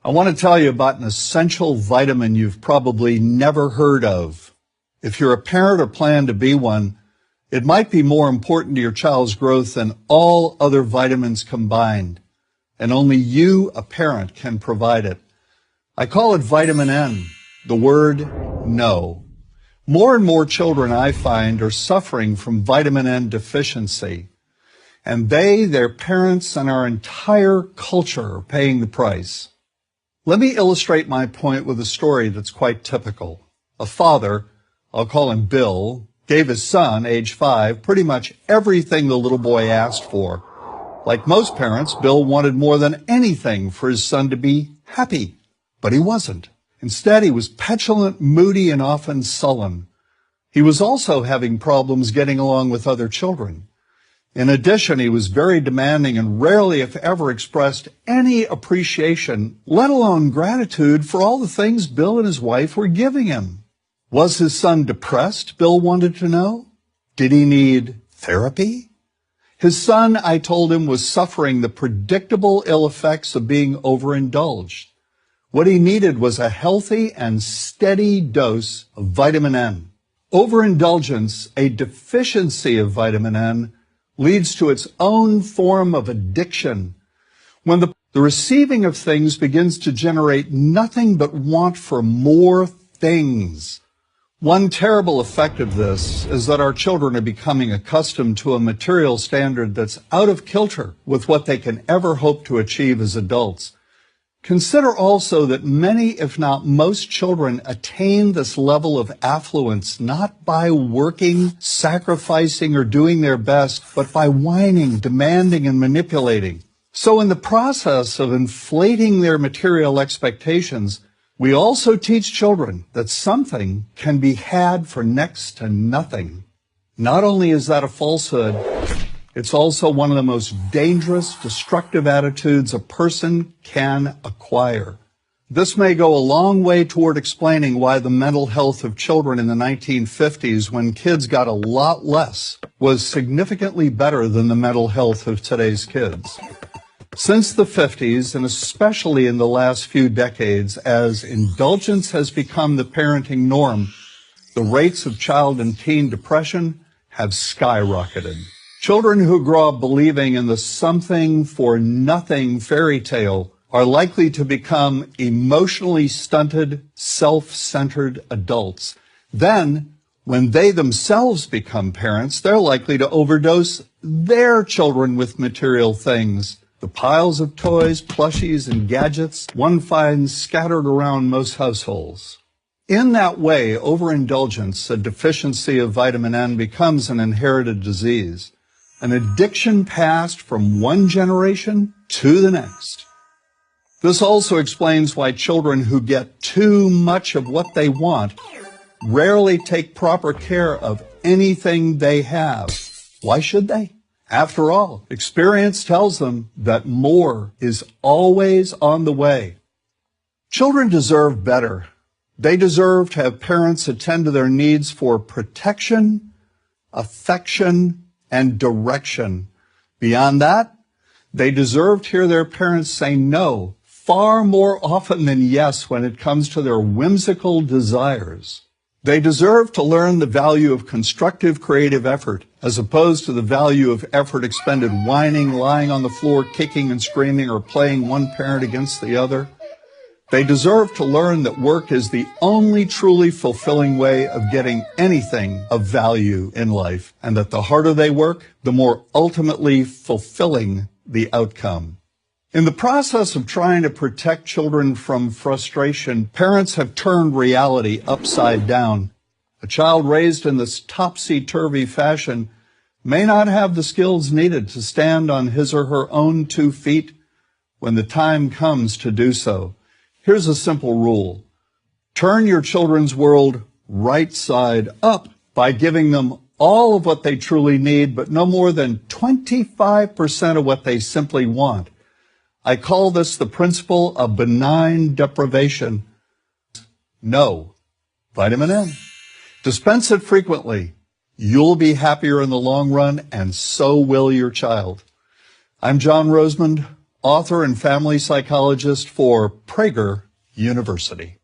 I want to tell you about an essential vitamin you've probably never heard of. If you're a parent or plan to be one, it might be more important to your child's growth than all other vitamins combined, and only you, a parent, can provide it. I call it vitamin N, the word no. More and more children, I find, are suffering from vitamin N deficiency, and they, their parents, and our entire culture are paying the price. Let me illustrate my point with a story that's quite typical. A father, I'll call him Bill, gave his son, age 5, pretty much everything the little boy asked for. Like most parents, Bill wanted more than anything for his son to be happy, but he wasn't. Instead, he was petulant, moody, and often sullen. He was also having problems getting along with other children. In addition, he was very demanding and rarely, if ever, expressed any appreciation, let alone gratitude, for all the things Bill and his wife were giving him. Was his son depressed, Bill wanted to know? Did he need therapy? His son, I told him, was suffering the predictable ill effects of being overindulged. What he needed was a healthy and steady dose of vitamin N. Overindulgence, a deficiency of vitamin N, leads to its own form of addiction. When the receiving of things begins to generate nothing but want for more things. One terrible effect of this is that our children are becoming accustomed to a material standard that's out of kilter with what they can ever hope to achieve as adults. Consider also that many, if not most, children attain this level of affluence not by working, sacrificing, or doing their best, but by whining, demanding, and manipulating. So in the process of inflating their material expectations, we also teach children that something can be had for next to nothing. Not only is that a falsehood, it's also one of the most dangerous, destructive attitudes a person can acquire. This may go a long way toward explaining why the mental health of children in the 1950s, when kids got a lot less, was significantly better than the mental health of today's kids. Since the 50s, and especially in the last few decades, as indulgence has become the parenting norm, the rates of child and teen depression have skyrocketed. Children who grow up believing in the something for nothing fairy tale are likely to become emotionally stunted, self-centered adults. Then, when they themselves become parents, they're likely to overdose their children with material things. The piles of toys, plushies, and gadgets one finds scattered around most households. In that way, overindulgence, a deficiency of vitamin N, becomes an inherited disease. An addiction passed from one generation to the next. This also explains why children who get too much of what they want rarely take proper care of anything they have. Why should they? After all, experience tells them that more is always on the way. Children deserve better. They deserve to have parents attend to their needs for protection, affection, and direction. Beyond that, they deserve to hear their parents say no far more often than yes when it comes to their whimsical desires. They deserve to learn the value of constructive creative effort as opposed to the value of effort expended whining, lying on the floor, kicking and screaming, or playing one parent against the other. They deserve to learn that work is the only truly fulfilling way of getting anything of value in life, and that the harder they work, the more ultimately fulfilling the outcome. In the process of trying to protect children from frustration, parents have turned reality upside down. A child raised in this topsy-turvy fashion may not have the skills needed to stand on his or her own 2 feet when the time comes to do so. Here's a simple rule. Turn your children's world right side up by giving them all of what they truly need, but no more than 25% of what they simply want. I call this the principle of benign deprivation. No. Vitamin N. Dispense it frequently. You'll be happier in the long run, and so will your child. I'm John Rosemond, author and family psychologist for Prager University.